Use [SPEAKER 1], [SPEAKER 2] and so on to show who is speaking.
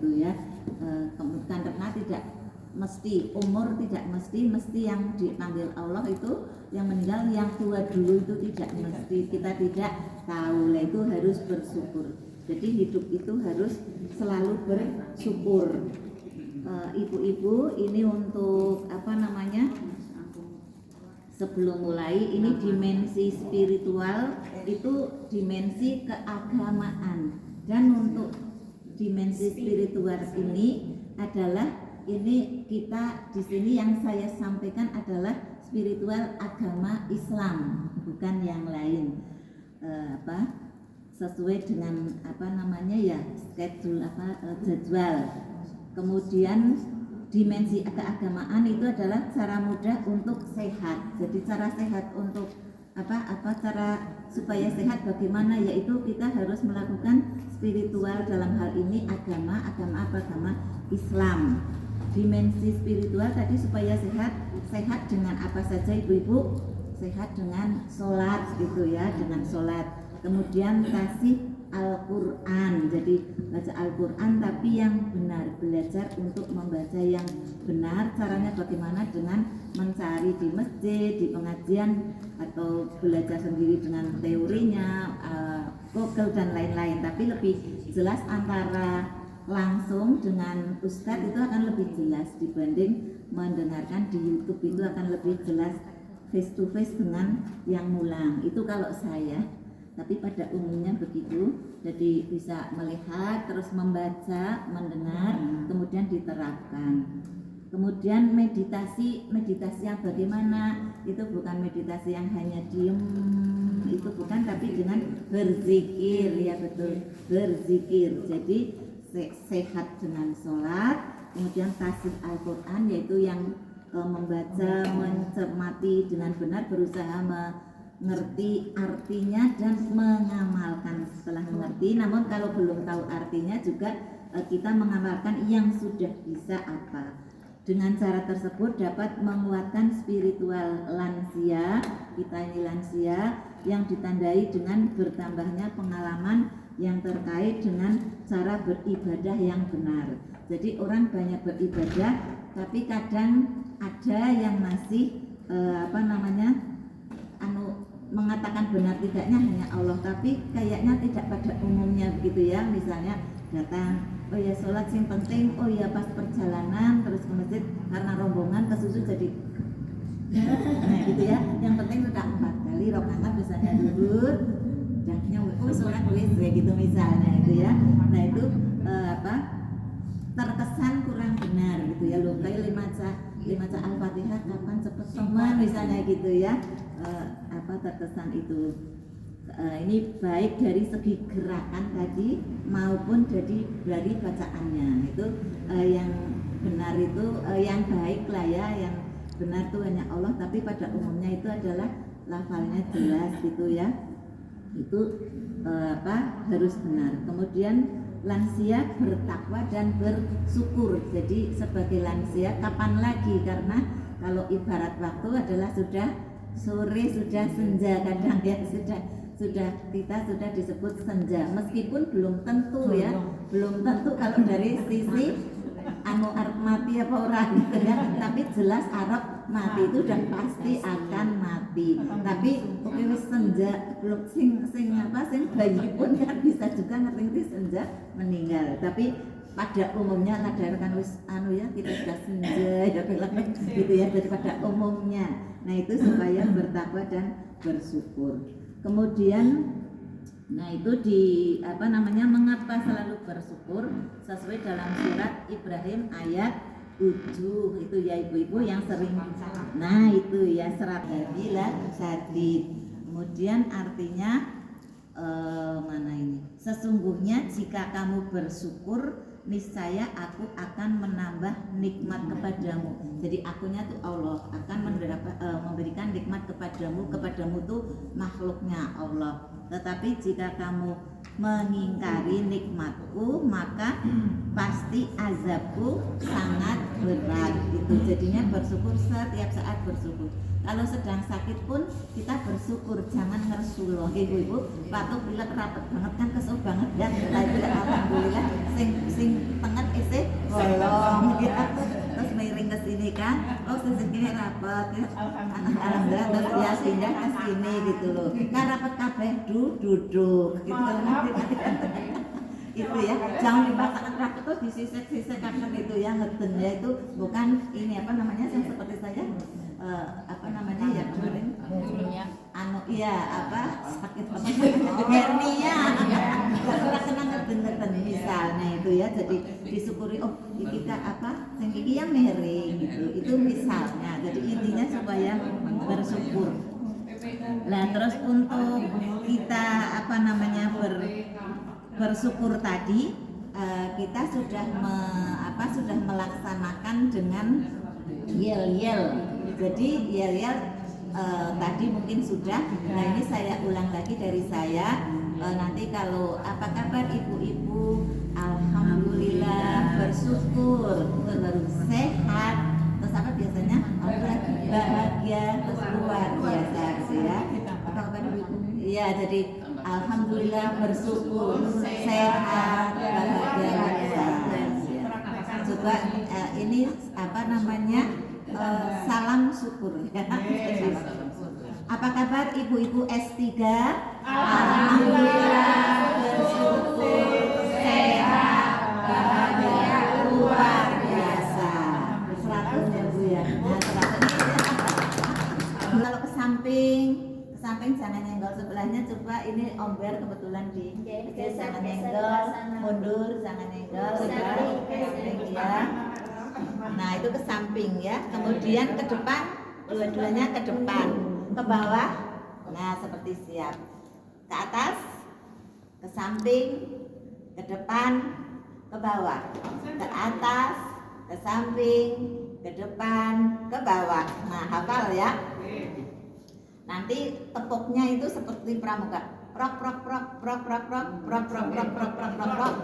[SPEAKER 1] gitu ya. Karena tidak mesti umur, tidak mesti yang dipanggil Allah itu yang meninggal, yang tua dulu itu tidak mesti, kita tidak tahu lah, itu harus bersyukur. Jadi hidup itu harus selalu bersyukur. Ibu-ibu ini untuk sebelum mulai, ini dimensi spiritual itu dimensi keagamaan, dan untuk dimensi spiritual ini adalah kita di sini yang saya sampaikan adalah spiritual agama Islam, bukan yang lain. Sesuai dengan schedule jadwal. Kemudian dimensi keagamaan itu adalah cara mudah untuk sehat. Jadi cara sehat untuk cara supaya sehat bagaimana, yaitu kita harus melakukan spiritual, dalam hal ini agama Islam. Dimensi spiritual tadi supaya sehat dengan apa saja ibu-ibu? Sehat dengan sholat gitu ya, dengan sholat. Kemudian kasih Al-Quran, jadi baca Al-Quran tapi yang benar, belajar untuk membaca yang benar. Caranya bagaimana? Dengan mencari di masjid, di pengajian, atau belajar sendiri dengan teorinya, Google dan lain-lain. Tapi lebih jelas antara langsung dengan ustadz itu akan lebih jelas dibanding mendengarkan di YouTube, itu akan lebih jelas face to face dengan yang mulang. Itu kalau saya. Tapi pada umumnya begitu, jadi bisa melihat, terus membaca, mendengar, kemudian diterapkan. Kemudian meditasi yang bagaimana? Itu bukan meditasi yang hanya diem, itu bukan, tapi dengan berzikir, ya betul, berzikir. Jadi sehat dengan sholat, kemudian tasbih Al-Quran, yaitu yang membaca, mencermati dengan benar, berusaha mengerti artinya dan mengamalkan setelah mengerti. Namun kalau belum tahu artinya juga kita mengamalkan yang sudah bisa apa. Dengan cara tersebut dapat menguatkan spiritual lansia, kita ini lansia, yang ditandai dengan bertambahnya pengalaman yang terkait dengan cara beribadah yang benar. Jadi orang banyak beribadah, tapi kadang ada yang masih mengatakan benar tidaknya hanya Allah, tapi kayaknya tidak pada umumnya begitu ya. Misalnya datang, oh ya sholat sing penting, oh ya pas perjalanan terus ke masjid karena rombongan kesusu jadi nah gitu ya. Yang penting sudah 4 kali rakaat misalnya duduk, dahnya sholat wis gitu misalnya itu ya. Nah itu terkesan kurang benar gitu ya. Loh kayak lima Al-Fatihah kapan cepet teman misalnya gitu ya. Terkesan itu ini baik dari segi gerakan tadi maupun dari bacaannya. Itu yang benar itu yang baik lah ya, yang benar itu hanya Allah, tapi pada umumnya itu adalah lafalnya jelas gitu ya. Itu harus benar. Kemudian lansia bertakwa dan bersyukur. Jadi sebagai lansia kapan lagi, karena kalau ibarat waktu adalah sudah sore, sudah senja, kadang ya sudah kita sudah disebut senja, meskipun belum tentu ya, belum tentu kalau dari sisi arep mati apa orang gitu ya, tapi jelas arep mati itu udah pasti akan mati. Tapi oke wis senja, belum sing bayi pun kan bisa juga ngerti senja meninggal. Tapi pada umumnya ngadarkan wis kita sudah senja ya gitu ya, daripada umumnya. Nah itu supaya bertakwa dan bersyukur. Kemudian itu mengapa selalu bersyukur sesuai dalam surat Ibrahim ayat 7 itu ya ibu-ibu yang sering. Nah itu ya serat bila sadid. Kemudian artinya sesungguhnya jika kamu bersyukur, niscaya aku akan menambah nikmat kepadamu. Jadi akunya tuh Allah akan memberikan nikmat kepadamu tuh makhluknya Allah. Tetapi jika kamu mengingkari nikmatku, maka pasti azabku sangat berat. Itu jadinya bersyukur, setiap saat bersyukur. Kalau sedang sakit pun kita bersyukur, jangan ngersuloh. Ibu-ibu patuh bila rapat banget kan, kesel banget ya. Alhamdulillah sing pengen bolong ya. Terus miring ke sini kan, oh sisi kiri rapat ya. Alhamdulillah terus ya pindah ke sini gitu loh. Kan rapat kabeh duduk gitu. Itu ya, jangan dipaksakan rapat tuh disisek-sisek kakak itu ya, ngeden ya, itu bukan ini apa namanya yang seperti saya apa namanya ya kemarin iya apa sakit apa hernia karena kena ngeden misalnya itu ya, jadi disyukuri oh kita apa sengkiki yang miring gitu, itu misalnya, jadi intinya supaya bersyukur. Nah terus untuk kita apa namanya bersyukur tadi kita sudah sudah melaksanakan dengan yel-yel. Jadi yel-yel tadi mungkin sudah. Nah ini saya ulang lagi dari saya. Nanti kalau apa kabar ibu-ibu, alhamdulillah, bersyukur, baru sehat. Terus apa biasanya? Alhamdulillah bahagia, terus luar biasa ya. Apa kabar ibu? Iya, jadi alhamdulillah, bersyukur, sehat, bahagia, luar biasa. Coba ini apa namanya? Salam syukur ya. Apa kabar ibu-ibu S3? Alhamdulillah, bersyukur, sehat, bahagia, luar biasa. 100 ya Bu ya. Nah, 100. Kalau ke samping jangan nyenggol sebelahnya, coba ini Omber kebetulan di jangan nyenggol, mundur, jangan nyenggol, samping ya. Nah itu ke samping ya, kemudian ke depan, dua-duanya ke depan, ke bawah, nah seperti siap, ke atas, ke samping, ke depan, ke bawah, ke atas, ke samping, ke depan, ke bawah. Nah hafal ya. Nanti tepuknya itu seperti pramuka, prok prok prok prok prok prok prok prok prok prok prok prok.